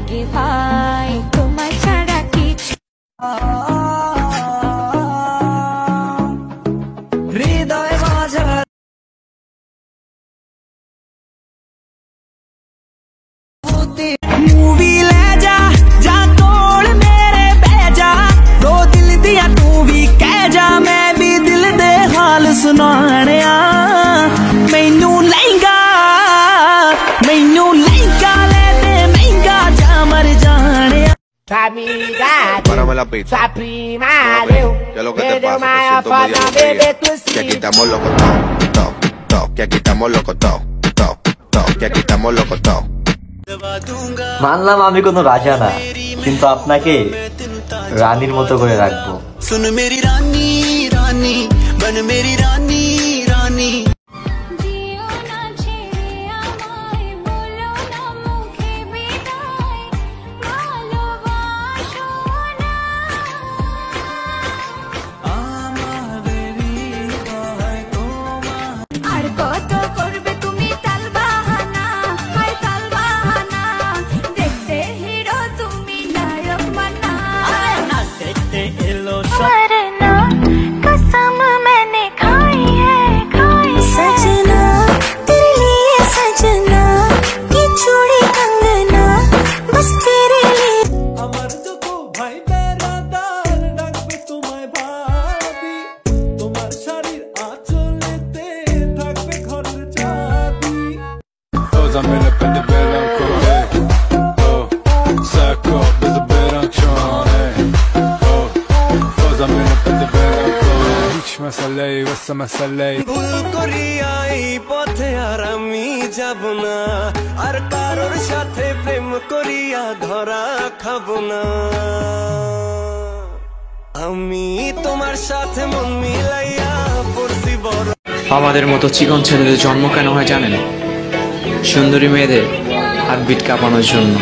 লাগে ভাই তোমার ছাড়া কিছু হৃদয় বাজার मूवी ले जा जा तोड़ मेरे बेजा दो दिल दिया तू भी कह जा मैं भी दिल दे हाल सुनाने मैनू लहंगा ले दे महंगा जा मर जाने Párame la pista. ¿Qué es lo que te pasa? Que aquí estamos locos todos, que aquí estamos locos todos, que aquí estamos locos todos. মানলাম আমি কোনো রাজা না, কিন্তু আপনাকে রানীর মতো করে রাখবো। सुन मेरी रानी रानी बन मेरी रानी रानी I'm in up in the bed, I'm cool, oh, sack up, there's a bed, I'm trying, oh, cause I'm in up in the bed, I'm cool, hiç mesele, what's the mesele? ভুল করিয়া এই পথে আর আমি যাব না, আর কারোর সাথে প্রেম করিয়া ধরা খাব না, আমি তোমার সাথে মন মিলাইয়া পড়ছি বড়। আমাদের মতো চিকন ছেলেদের জন্ম কেন হয় জানেন? সুন্দরী মেয়েদের হার্টবিট কাঁপানোর জন্য।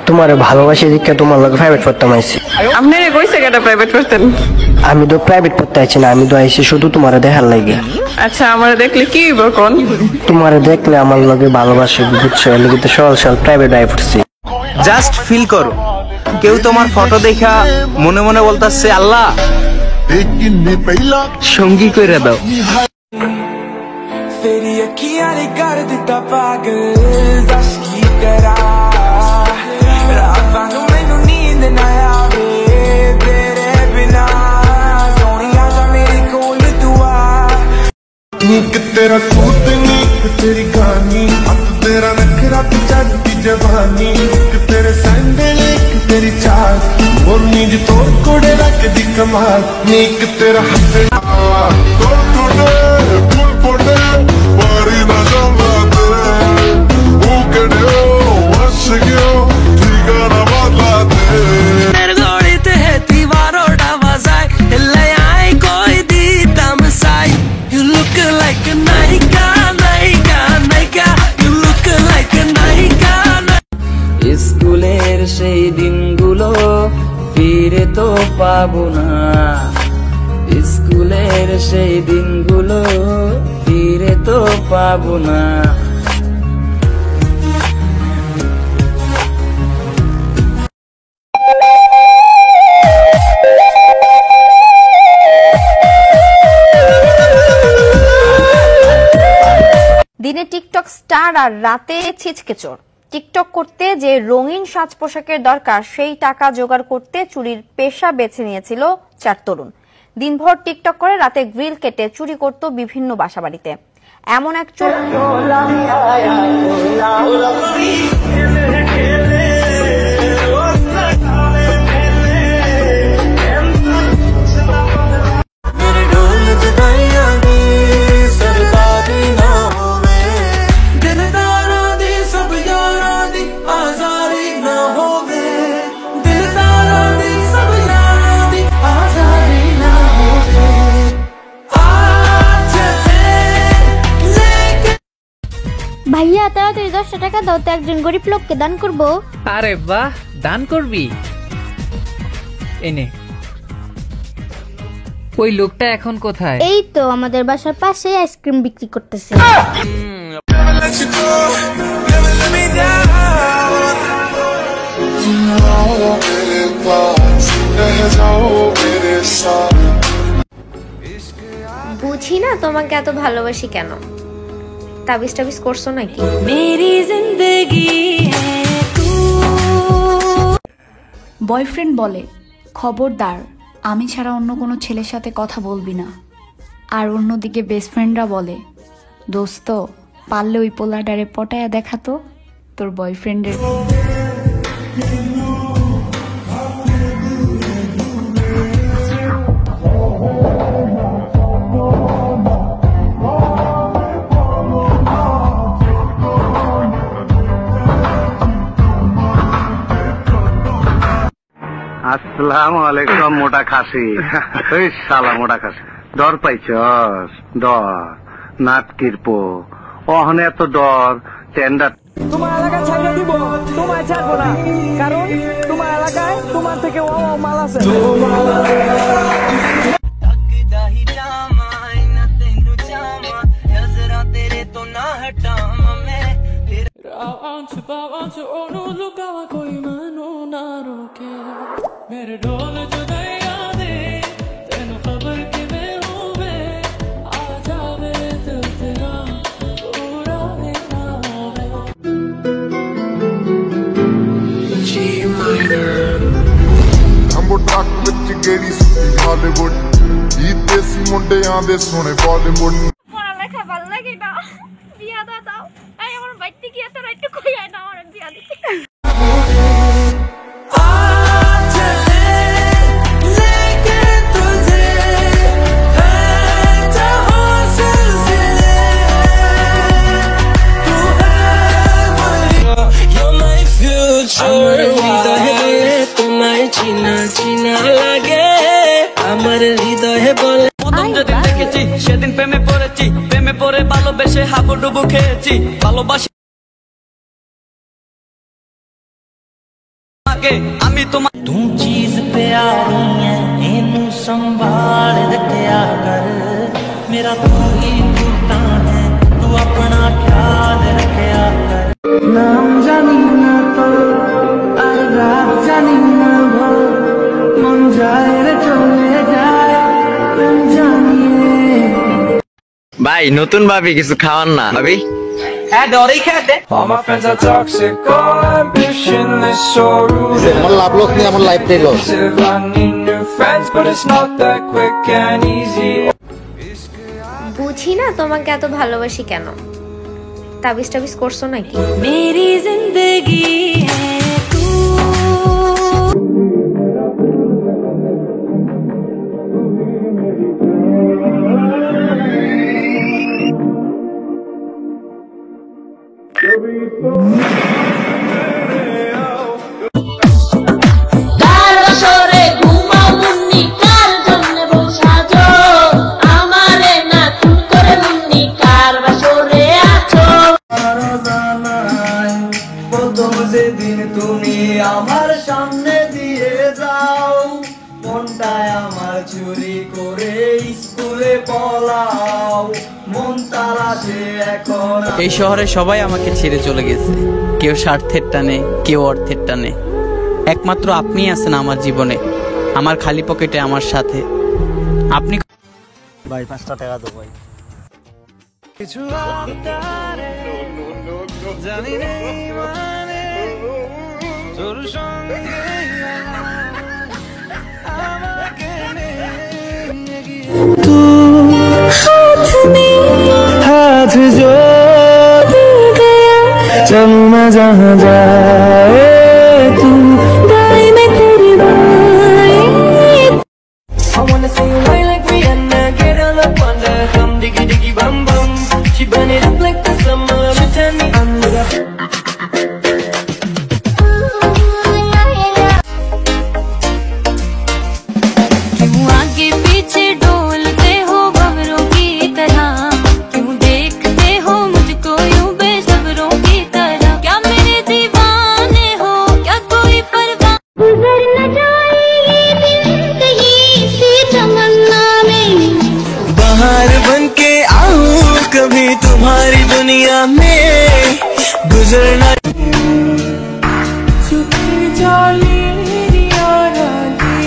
তোমার ভালোবাসি দিকে তোমার লোক প্রাইভেট পড়তাম আইছি। আপনারে কইছে কেটা প্রাইভেট পড়তেন? আমি তো প্রাইভেট পড়তে আইছি না, আমি তো আইছি শুধু তোমার দেখার লাগে। আচ্ছা আমারে দেখলে কি হইব কোন? তোমার দেখলে আমার লগে ভালোবাসে বুঝছো, এর লাগি তো সকাল সকাল প্রাইভেট আই পড়ছি। জাস্ট ফিল করো, কেউ তোমার ফটো দেখা মনে মনে বলতাছে আল্লাহ সঙ্গী কইরা দাও। तेरी अखियां ने कर दिता पागल दस की तरह, रातां नूं मैनूं नींद ना आवे तेरे बिना, सोनिया जा मेरे कोल तू आ। नीक तेरा सूट नीक तेरी गानी, हथ तेरा नखरा ते चढ़ती जवानी, नीक तेरे सैंडल नीक तेरी चाल, मोरनी जी तोड़ कोड़े रख दी कमाल, नीक तेरा हंसना স্কুলের সেই দিনগুলো ফিরে তো পাবো না, স্কুলের সেই দিনগুলো ফিরে তো পাবো না। দিনে টিকটক স্টার আর রাতে ছিচকে চোর। টিকটক করতে যে রঙিন সাজ পোশাকের দরকার সেই টাকা জোগাড় করতে চুরির পেশা বেছে নিয়েছিল 4 তরুণ। দিনভর টিকটক করে রাতে গ্রিল কেটে চুরি করত বিভিন্ন বাসাবাড়িতে। এমন এক চোর ভাইয়া তাড়াতাড়ি 10 টাকা দাও তো, একজন গরিব লোককে দান করব। আরে বাহ, দান করবি? এনে। ওই লোকটা এখন কোথায়? এই তো আমাদের বাসার পাশে আইসক্রিম বিক্রি করতেছে। বুঝি না তোমাকে এত ভালোবাসি কেন, তাবিজ টাবিজ করছো নাকি? মেরি জিন্দেগি বয়ফ্রেন্ড বলে, খবরদার আমি ছাড়া অন্য কোনো ছেলের সাথে কথা বলবি না। আর অন্যদিকে বেস্ট ফ্রেন্ডরা বলে, দোস্ত পারলে ওই পোলাডারে পটায়া দেখাতো তোর বয়ফ্রেন্ডের। আসসালামু আলাইকুম মোটা খাসি। ওই শালা মোটা খাসি, ডর পাইছস? ডর নাটকির পো অহনে এত ডর টেন্ডার। তোমার এলাকা ছাইড়া দিব, তোমায় ছাড়বো না, কারণ তোমার এলাকায় তোমার থেকে ও মাল আছে। ਟਰੱਕ ਵਿੱਚ ਗੇੜੀ ਸੁੱਤੀ ਹਾਲੀਵੁੱਡ ਜੀ ਦੇਸੀ ਮੁੰਡਿਆਂ ਦੇ ਸੋਹਣੇ ਬਾਲੀਵੁੱਡ। পড়ালেখা ভালো লাগে না, বিয়া দাও। এই আমার বাইতে গিয়ে তোরা একটু কই আয় না, আমার বিয়া দিতে। তোমায় চিনা চিনা লাগে আমার হৃদয়ে বলে। প্রথম যেদিন দেখেছি সেদিন প্রেমে পড়েছি, প্রেমে পড়ে ভালোবেসে হাবুডুবু খেয়েছি। ভালোবাসি আমি তোমার तू चीज प्यारी है इनू संभाल रखया कर, मेरा तू ही टूटा है तू अपना ख्याल रखया कर। नाम जानी ना तो আর রাত জানি না ভোর, মন যায় রে চলে যায় প্রেম জানিয়ে। ভাই নতুন ভাবি কিছু খাওয়ান না ভাবি? হ্যাঁ দরেই খেয়ে দে। All my friends are toxic, all ambitionless, so rude. আমার লাভ লস নেই, আমার লাইফটাই loss. I need new friends, but it's not that quick and easy. বুঝি না তোমাকে এত ভালোবাসি কেন, তাবিজ টাবিজ করছো নাকি? मेरी जिंदगी है तू। যেদিন তুমি আমার সামনে দিয়ে যাও, মনটায় আমার চুরি করে স্কুলে পলাও, মন তালাশে এখন। এই শহরে সবাই আমাকে ছেড়ে চলে গেছে, কেউ স্বার্থের টানে, কেউ অর্থের টানে। একমাত্র আপনিই আছেন আমার জীবনে, আমার খালি পকেটে আমার সাথে। আপনি ভাই 5টা টাকা দাও ভাই। কিছু জানি নেই মানে তোর সঙ্গে আমাকে हाथ जो चलू मैं जहाँ जाए तू गाय में तेरी by. I wanna see you right like Rihanna, get on up on the come diggy diggy bum bum. She burn it up like the summer, she turn me on the कभी तुम्हारी दुनिया में गुजरना। চোখের জলের আড়ালে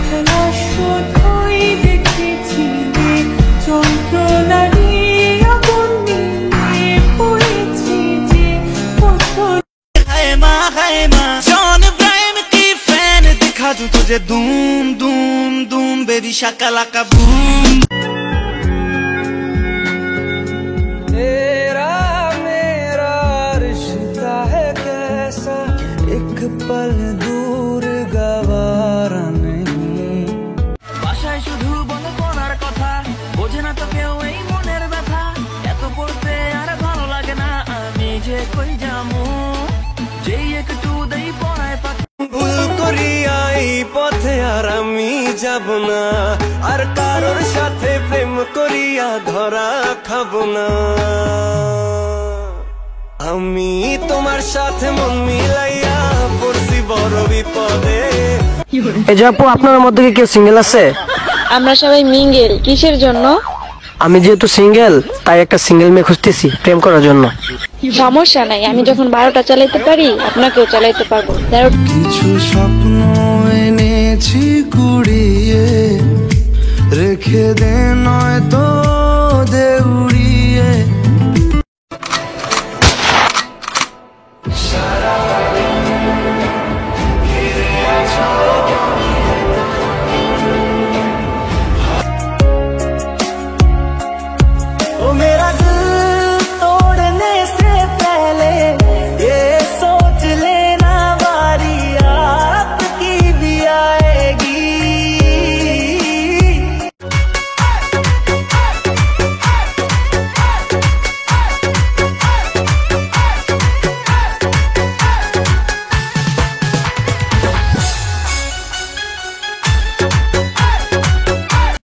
খেলা শুধুই দেখেছি রে যন্ত্রণারে আগুন নিয়ে পড়েছি যে কত खैमा जॉन इब्राहिम की फैन दिखा दूं तुझे धूम धूम धूम बेबी शाकालाका बूम तेरा मेरा रिश्ता है कैसा एक पल दूर गवारा नहीं বাসায় শুধু বন্ধ করার কথা বোঝে না তো কেউ এই মনের ব্যথা এত পড়তে আর ভালো লাগে না আমি যে কই যামু যেই একটু দেই পড়ায় পাখি ভুল করিয়া এই পথে আর আমি যাব না আর কারোর সাথে প্রেম করিয়া ধরা খাব না আমি তোমার সাথে মন মিলাইয়া পড়ছি বড় বিপদে। এই যে আপু, আপনার মধ্যে কি কেউ সিঙ্গেল আছে? আমরা সবাই মিঙ্গেল। কিসের জন্য? আমি যেহেতু সিঙ্গেল তাই একটা সিঙ্গেল মেয়ে খুঁজতেছি প্রেম করার জন্য। সমস্যা নাই, আমি যখন 12টা চালাইতে পারি আপনাকেও চালাইতে পারবো। কিছু স্বপ্ন এনেছি কুড়িয়ে রেখে দে নয় তো